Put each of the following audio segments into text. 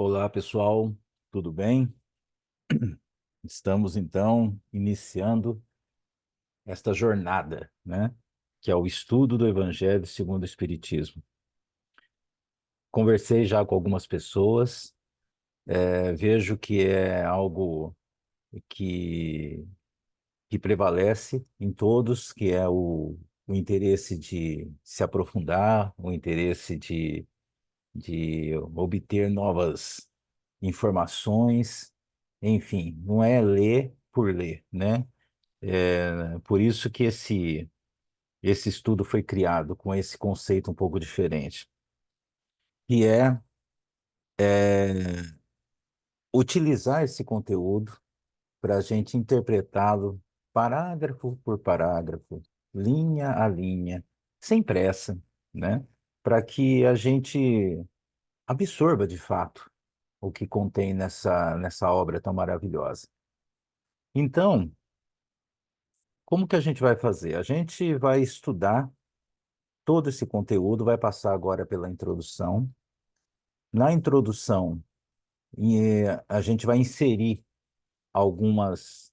Olá, pessoal, tudo bem? Estamos então iniciando esta jornada, né? Que é o estudo do Evangelho segundo o Espiritismo. Conversei já com algumas pessoas, vejo que é algo que, que prevalece em todos, que é o interesse de se aprofundar, o interesse de obter novas informações, enfim, não é ler por ler, né? É por isso que esse estudo foi criado com esse conceito um pouco diferente, que é utilizar esse conteúdo para a gente interpretá-lo parágrafo por parágrafo, linha a linha, sem pressa, né? Para que a gente absorva de fato o que contém nessa obra tão maravilhosa. Então, como que a gente vai fazer? A gente vai estudar todo esse conteúdo, vai passar agora pela introdução. Na introdução, a gente vai inserir algumas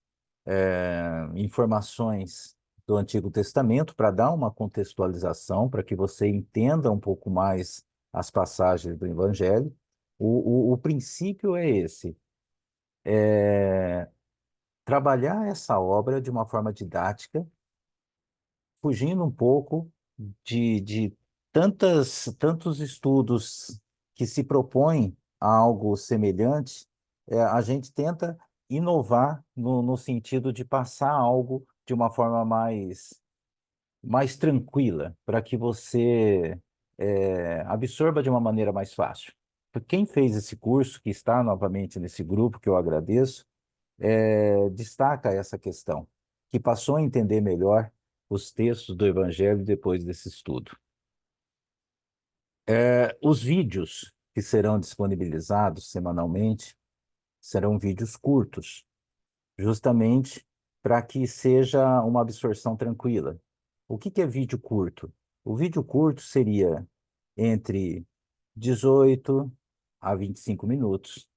informações do Antigo Testamento para dar uma contextualização, para que você entenda um pouco mais as passagens do Evangelho. O princípio é esse: trabalhar essa obra de uma forma didática, fugindo um pouco de tantos estudos que se propõem a algo semelhante. A gente tenta inovar no sentido de passar algo de uma forma mais tranquila, para que você absorva de uma maneira mais fácil. Quem fez esse curso, que está novamente nesse grupo, que eu agradeço, destaca essa questão, que passou a entender melhor os textos do Evangelho depois desse estudo. Os vídeos que serão disponibilizados semanalmente serão vídeos curtos, justamente para que seja uma absorção tranquila. O que é vídeo curto? O vídeo curto seria entre 18 a 25 minutos,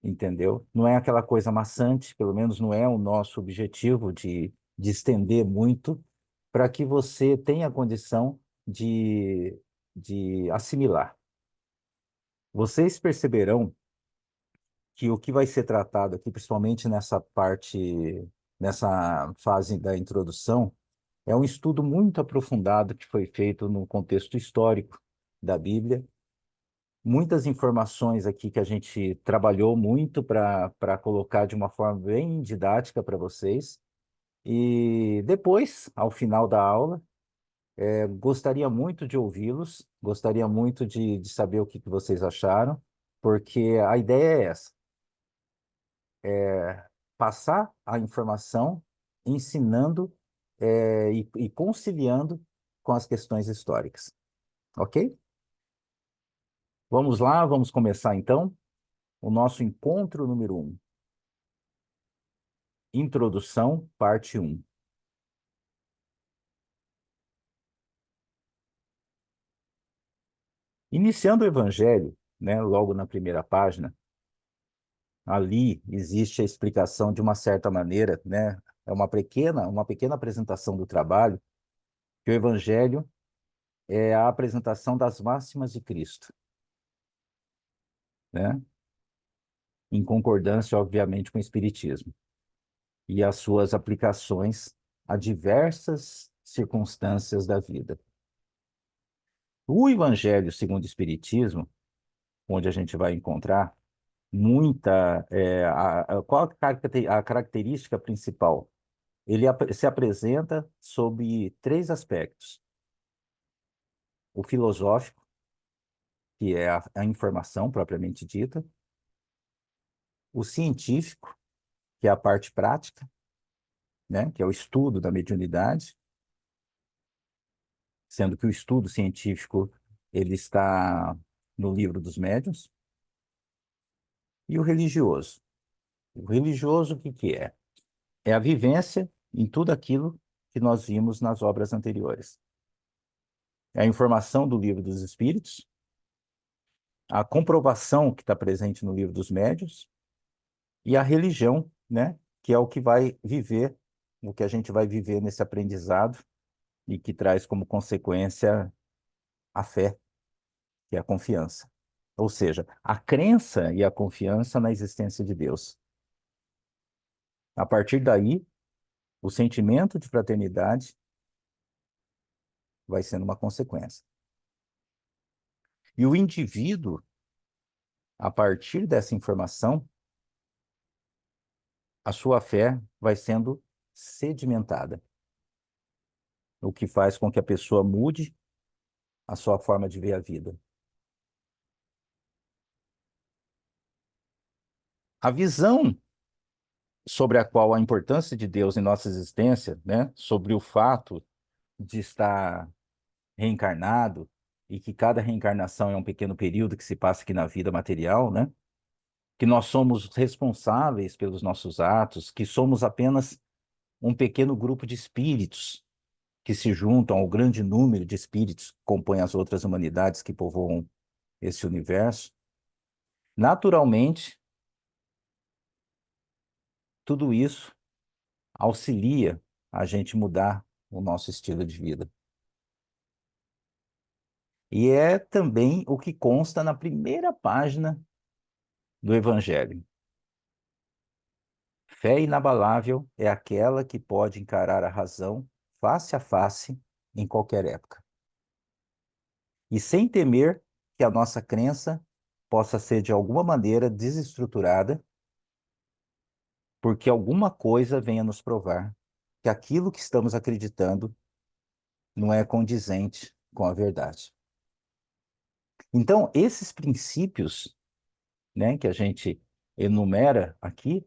entendeu? Não é aquela coisa maçante, pelo menos não é o nosso objetivo de estender muito, para que você tenha condição de assimilar. Vocês perceberão que o que vai ser tratado aqui, principalmente nessa parte, nessa fase da introdução, é um estudo muito aprofundado que foi feito no contexto histórico da Bíblia. Muitas informações aqui que a gente trabalhou muito para colocar de uma forma bem didática para vocês. E depois, ao final da aula, gostaria muito de ouvi-los, gostaria muito de saber o que que vocês acharam, porque a ideia é essa: passar a informação, ensinando, e conciliando com as questões históricas. Ok? Vamos lá, vamos começar então o nosso encontro número 1. Introdução, parte 1. Iniciando o Evangelho, né, logo na primeira página, ali existe a explicação de uma certa maneira, né, é uma pequena apresentação do trabalho, que o Evangelho é a apresentação das máximas de Cristo, né, em concordância, obviamente, com o Espiritismo e as suas aplicações a diversas circunstâncias da vida. O Evangelho segundo o Espiritismo, onde a gente vai encontrar qual a característica principal? Ele se apresenta sob três aspectos: o filosófico, que é a informação propriamente dita; o científico, que é a parte prática, né, que é o estudo da mediunidade, sendo que o estudo científico ele está no Livro dos Médiuns; e o religioso. O religioso, o que que é? É a vivência em tudo aquilo que nós vimos nas obras anteriores. É a informação do Livro dos Espíritos, a comprovação que está presente no livro dos médiuns e a religião, né? Que é o que vai viver, o que a gente vai viver nesse aprendizado e que traz como consequência a fé, que é a confiança. Ou seja, a crença e a confiança na existência de Deus. A partir daí, o sentimento de fraternidade vai sendo uma consequência. E o indivíduo, a partir dessa informação, a sua fé vai sendo sedimentada, o que faz com que a pessoa mude a sua forma de ver a vida. A visão sobre a qual a importância de Deus em nossa existência, né, sobre o fato de estar reencarnado e que cada reencarnação é um pequeno período que se passa aqui na vida material, né? Que nós somos responsáveis pelos nossos atos, que somos apenas um pequeno grupo de espíritos que se juntam ao grande número de espíritos que compõem as outras humanidades que povoam esse universo. Naturalmente, tudo isso auxilia a gente mudar o nosso estilo de vida. E é também o que consta na primeira página do Evangelho. Fé inabalável é aquela que pode encarar a razão face a face em qualquer época. E sem temer que a nossa crença possa ser de alguma maneira desestruturada, porque alguma coisa venha nos provar que aquilo que estamos acreditando não é condizente com a verdade. Então, esses princípios, né, que a gente enumera aqui,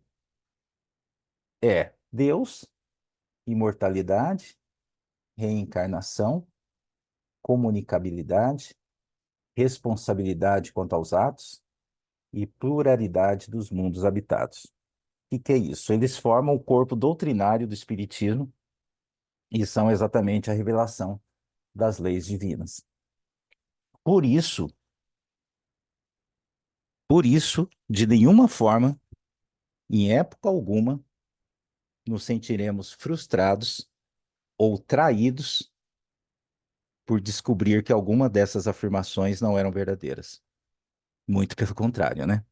é Deus, imortalidade, reencarnação, comunicabilidade, responsabilidade quanto aos atos e pluralidade dos mundos habitados. O que é isso? Eles formam o corpo doutrinário do Espiritismo e são exatamente a revelação das leis divinas. Por isso, por isso, de nenhuma forma, em época alguma, nos sentiremos frustrados ou traídos por descobrir que alguma dessas afirmações não eram verdadeiras. Muito pelo contrário, né?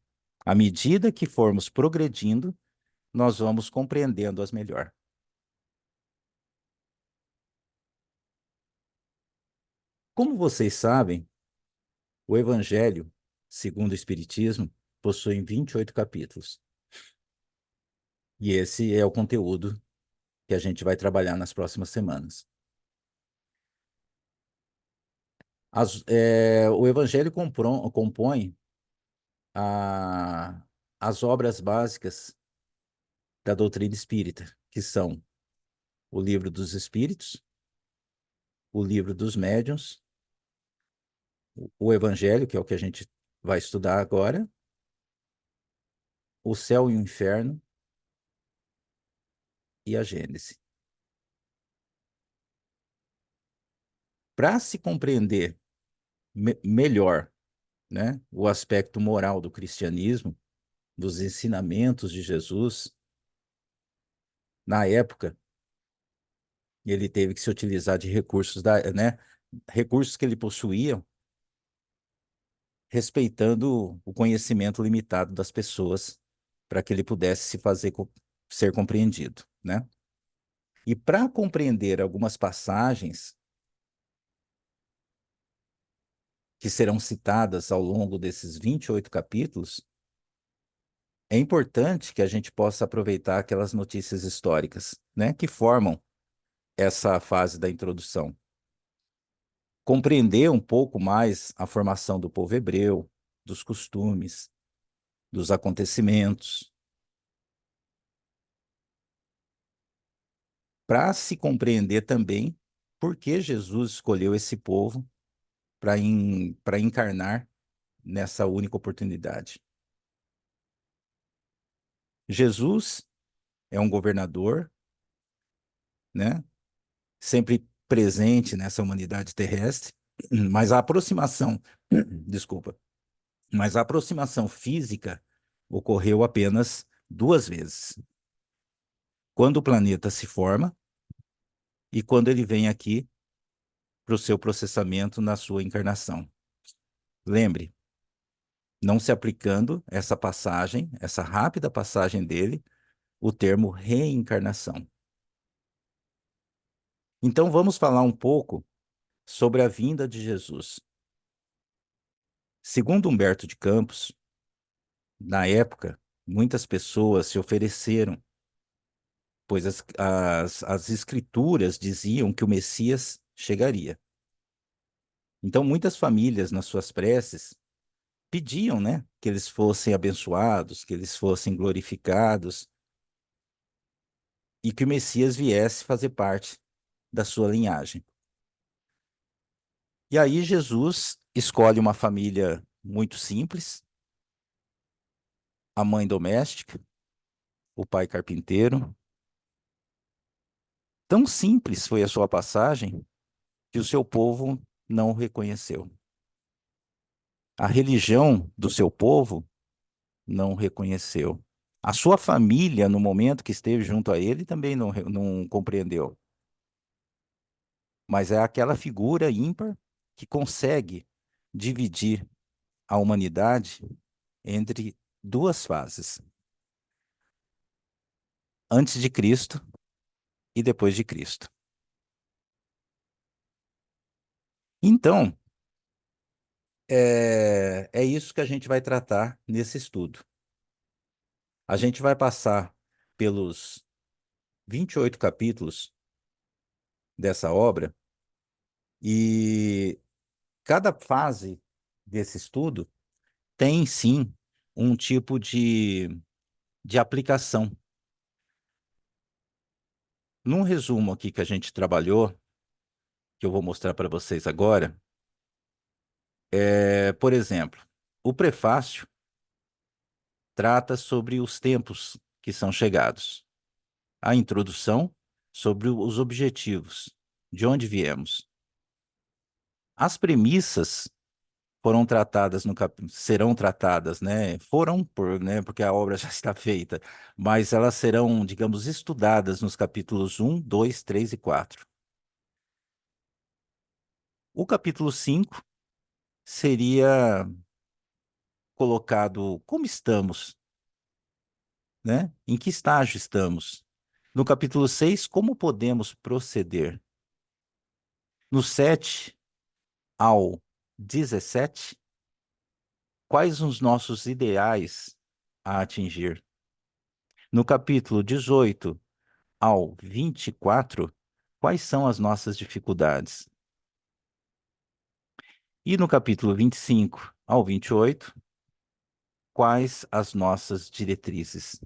À medida que formos progredindo, nós vamos compreendendo-as melhor. Como vocês sabem, o Evangelho, segundo o Espiritismo, possui 28 capítulos. E esse é o conteúdo que a gente vai trabalhar nas próximas semanas. O Evangelho compõe a, as obras básicas da doutrina espírita, que são o Livro dos Espíritos, o Livro dos Médiuns, o Evangelho, que é o que a gente vai estudar agora, o Céu e o Inferno e a Gênese. Para se compreender melhor, né, o aspecto moral do cristianismo, dos ensinamentos de Jesus, na época, ele teve que se utilizar de recursos, né, recursos que ele possuía, respeitando o conhecimento limitado das pessoas, para que ele pudesse se fazer ser compreendido, né? E para compreender algumas passagens que serão citadas ao longo desses 28 capítulos, é importante que a gente possa aproveitar aquelas notícias históricas, né, que formam essa fase da introdução. Compreender um pouco mais a formação do povo hebreu, dos costumes, dos acontecimentos, para se compreender também por que Jesus escolheu esse povo para encarnar nessa única oportunidade. Jesus é um governador, né? Sempre presente nessa humanidade terrestre, mas a aproximação, desculpa, Mas a aproximação física ocorreu apenas duas vezes. Quando o planeta se forma e quando ele vem aqui para o seu processamento na sua encarnação. Lembre, não se aplicando essa passagem, essa rápida passagem dele, o termo reencarnação. Então vamos falar um pouco sobre a vinda de Jesus. Segundo Humberto de Campos, na época, muitas pessoas se ofereceram, pois as escrituras diziam que o Messias chegaria. Então, muitas famílias, nas suas preces, pediam, né, que eles fossem abençoados, que eles fossem glorificados e que o Messias viesse fazer parte da sua linhagem. E aí Jesus escolhe uma família muito simples, a mãe doméstica, o pai carpinteiro. Tão simples foi a sua passagem que o seu povo não o reconheceu. A religião do seu povo não o reconheceu. A sua família, no momento que esteve junto a ele, também não compreendeu. Mas é aquela figura ímpar que consegue dividir a humanidade entre duas fases, antes de Cristo e depois de Cristo. Então, é isso que a gente vai tratar nesse estudo. A gente vai passar pelos 28 capítulos dessa obra e cada fase desse estudo tem, sim, um tipo de aplicação. Num resumo aqui que a gente trabalhou, que eu vou mostrar para vocês agora, por exemplo, o prefácio trata sobre os tempos que são chegados. A introdução sobre os objetivos, de onde viemos. As premissas foram tratadas serão tratadas, né? Foram né, porque a obra já está feita, mas elas serão, digamos, estudadas nos capítulos 1, 2, 3 e 4. O capítulo 5 seria colocado como estamos, né? Em que estágio estamos? No capítulo 6, como podemos proceder? No 7 ao 17, quais os nossos ideais a atingir? No capítulo 18 ao 24, quais são as nossas dificuldades? E no capítulo 25 ao 28, quais as nossas diretrizes?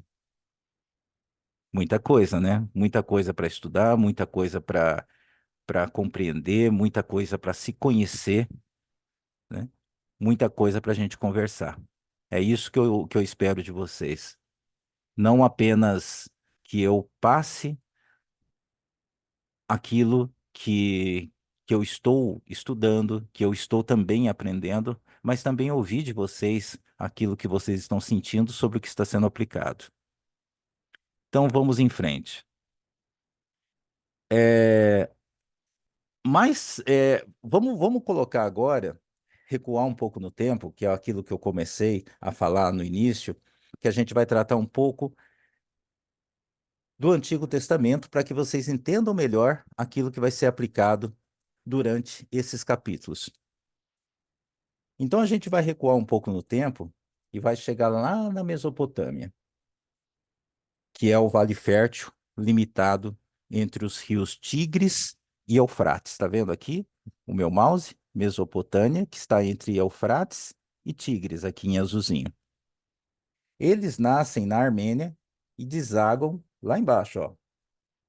Muita coisa, né? Muita coisa para estudar, muita coisa para compreender, muita coisa para se conhecer, né? Muita coisa para a gente conversar. É isso que eu espero de vocês. Não apenas que eu passe aquilo que eu estou estudando, que eu estou também aprendendo, mas também ouvir de vocês aquilo que vocês estão sentindo sobre o que está sendo aplicado. Então vamos em frente. É, vamos colocar agora, recuar um pouco no tempo, que é aquilo que eu comecei a falar no início, que a gente vai tratar um pouco do Antigo Testamento para que vocês entendam melhor aquilo que vai ser aplicado durante esses capítulos. Então a gente vai recuar um pouco no tempo e vai chegar lá na Mesopotâmia, que é o Vale Fértil limitado entre os rios Tigres e Eufrates. Está vendo aqui o meu mouse? Mesopotâmia, que está entre Eufrates e Tigres, aqui em azulzinho. Eles nascem na Armênia e desaguam lá embaixo, ó,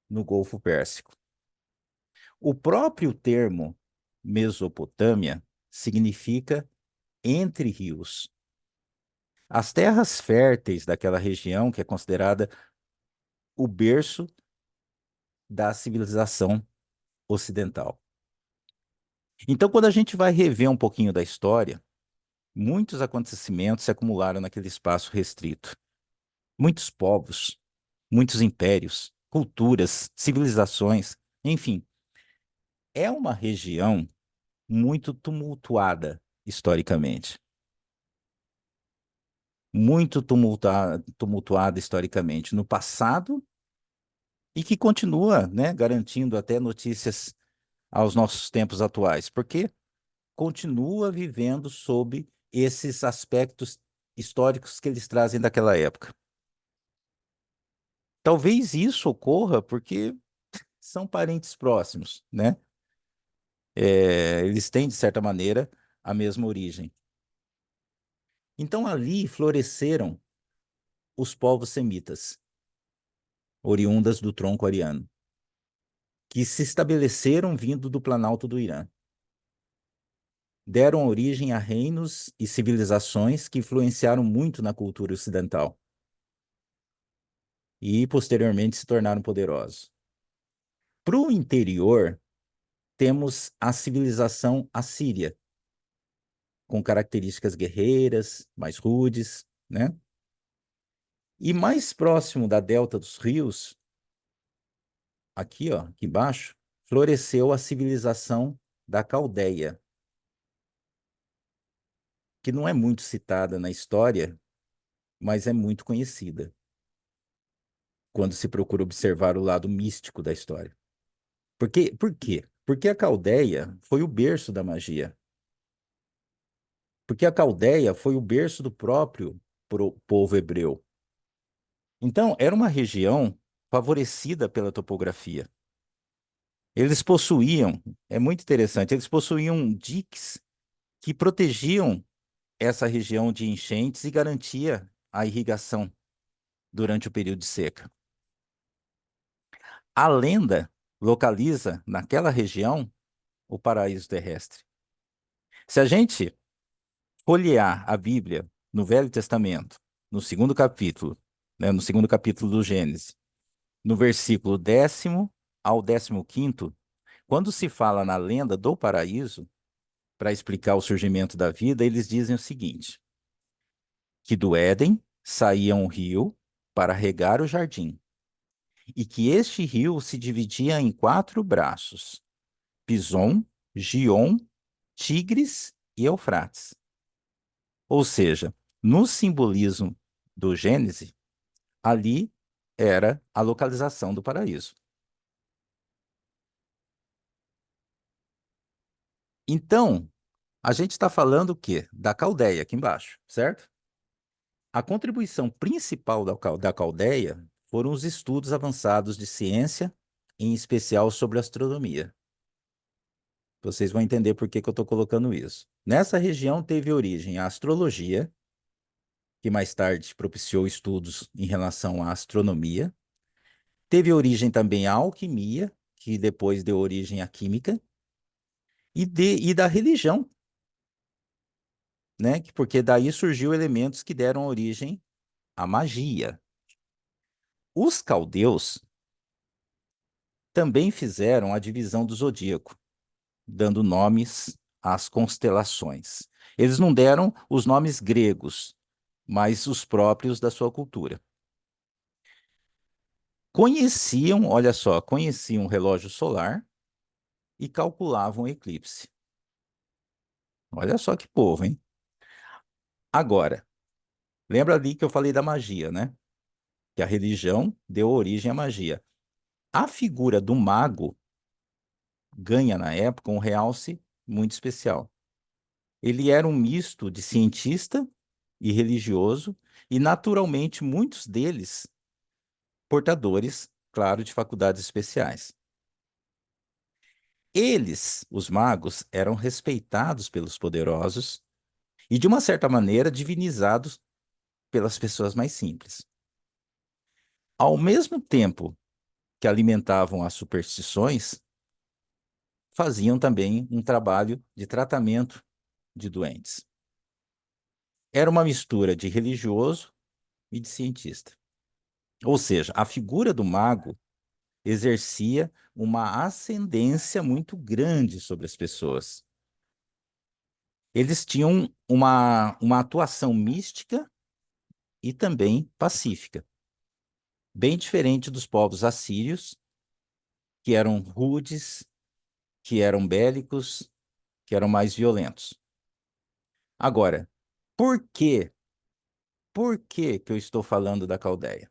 no Golfo Pérsico. O próprio termo Mesopotâmia significa entre rios. As terras férteis daquela região, que é considerada o berço da civilização ocidental. Então, quando a gente vai rever um pouquinho da história, Muitos acontecimentos se acumularam naquele espaço restrito. Muitos povos, muitos impérios, culturas, civilizações, enfim, é uma região muito tumultuada historicamente. Muito tumultuada historicamente no passado e que continua, né, garantindo até notícias aos nossos tempos atuais, porque continua vivendo sob esses aspectos históricos que eles trazem daquela época. Talvez isso ocorra porque são parentes próximos, né? Eles têm, de certa maneira, a mesma origem. Então ali floresceram os povos semitas, oriundas do tronco ariano, que se estabeleceram vindo do Planalto do Irã. Deram origem a reinos e civilizações que influenciaram muito na cultura ocidental e posteriormente se tornaram poderosos. Para o interior, temos a civilização assíria, com características guerreiras, mais rudes, né? E mais próximo da delta dos rios, aqui, ó, aqui embaixo, floresceu a civilização da Caldeia, que não é muito citada na história, mas é muito conhecida quando se procura observar o lado místico da história. Por quê? Porque a Caldeia foi o berço da magia. Porque a Caldeia foi o berço do próprio povo hebreu. Então, era uma região favorecida pela topografia. Eles possuíam, é muito interessante, eles possuíam diques que protegiam essa região de enchentes e garantia a irrigação durante o período de seca. A lenda localiza naquela região o paraíso terrestre. Se a gente folhear a Bíblia no Velho Testamento, no segundo capítulo, né, no segundo capítulo do Gênesis, no versículo 10º ao 15º, quando se fala na lenda do paraíso, para explicar o surgimento da vida, eles dizem o seguinte: que do Éden saía um rio para regar o jardim, e que este rio se dividia em 4 braços: Pison, Gion, Tigres e Eufrates. Ou seja, no simbolismo do Gênesis, ali era a localização do paraíso. Então, a gente está falando o quê? Da Caldeia aqui embaixo, certo? A contribuição principal da Caldeia foram os estudos avançados de ciência, em especial sobre astronomia. Vocês vão entender por que que eu estou colocando isso. Nessa região teve origem a astrologia, que mais tarde propiciou estudos em relação à astronomia. Teve origem também a alquimia, que depois deu origem à química, e da religião, né? Porque daí surgiu elementos que deram origem à magia. Os caldeus também fizeram a divisão do zodíaco, dando nomes às constelações. Eles não deram os nomes gregos, mas os próprios da sua cultura. Conheciam, olha só, conheciam o relógio solar e calculavam o eclipse. Olha só que povo, hein? Agora, lembra ali que eu falei da magia, né? Que a religião deu origem à magia. A figura do mago ganha, na época, um realce muito especial. Ele era um misto de cientista e religioso, e naturalmente muitos deles portadores, claro, de faculdades especiais. Eles, os magos, eram respeitados pelos poderosos e, de uma certa maneira, divinizados pelas pessoas mais simples. Ao mesmo tempo que alimentavam as superstições, faziam também um trabalho de tratamento de doentes. Era uma mistura de religioso e de cientista. Ou seja, a figura do mago exercia uma ascendência muito grande sobre as pessoas. Eles tinham uma atuação mística e também pacífica, bem diferente dos povos assírios, que eram rudes, que eram bélicos, que eram mais violentos. Agora, por quê? Por que que eu estou falando da Caldeia?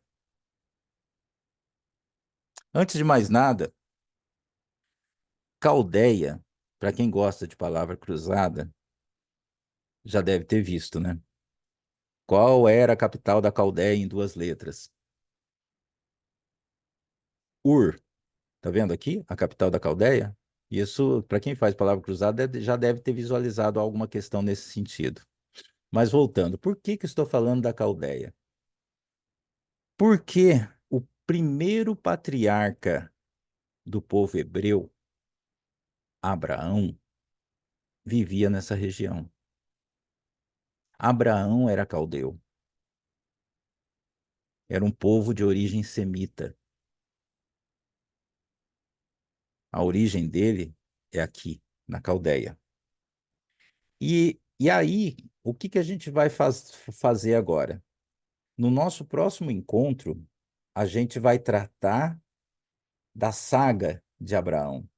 Antes de mais nada, Caldeia, para quem gosta de palavra cruzada, já deve ter visto, né? Qual era a capital da Caldeia em duas letras? Ur. Tá vendo aqui a capital da Caldeia? Isso, para quem faz palavra cruzada, já deve ter visualizado alguma questão nesse sentido. Mas voltando, por que que eu estou falando da Caldeia? Porque o primeiro patriarca do povo hebreu, Abraão, vivia nessa região. Abraão era caldeu, era um povo de origem semita. A origem dele é aqui, na Caldeia. E aí, o que que a gente vai fazer agora? No nosso próximo encontro, a gente vai tratar da saga de Abraão.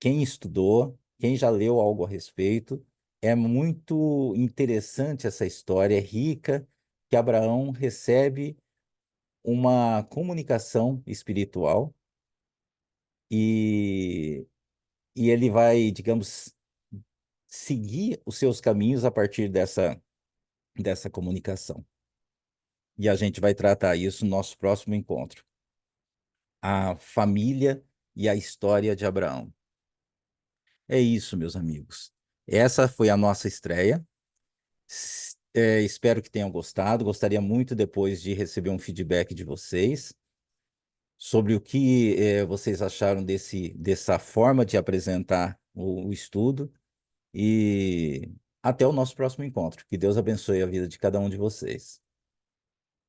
Quem estudou, quem já leu algo a respeito, é muito interessante essa história, é rica, que Abraão recebe uma comunicação espiritual e, e ele vai, digamos, seguir os seus caminhos a partir dessa comunicação. E a gente vai tratar isso no nosso próximo encontro. A família e a história de Abraão. É isso, meus amigos. Essa foi a nossa estreia. Espero que tenham gostado. Gostaria muito depois de receber um feedback de vocês sobre o que vocês acharam dessa forma de apresentar o estudo. E até o nosso próximo encontro. Que Deus abençoe a vida de cada um de vocês.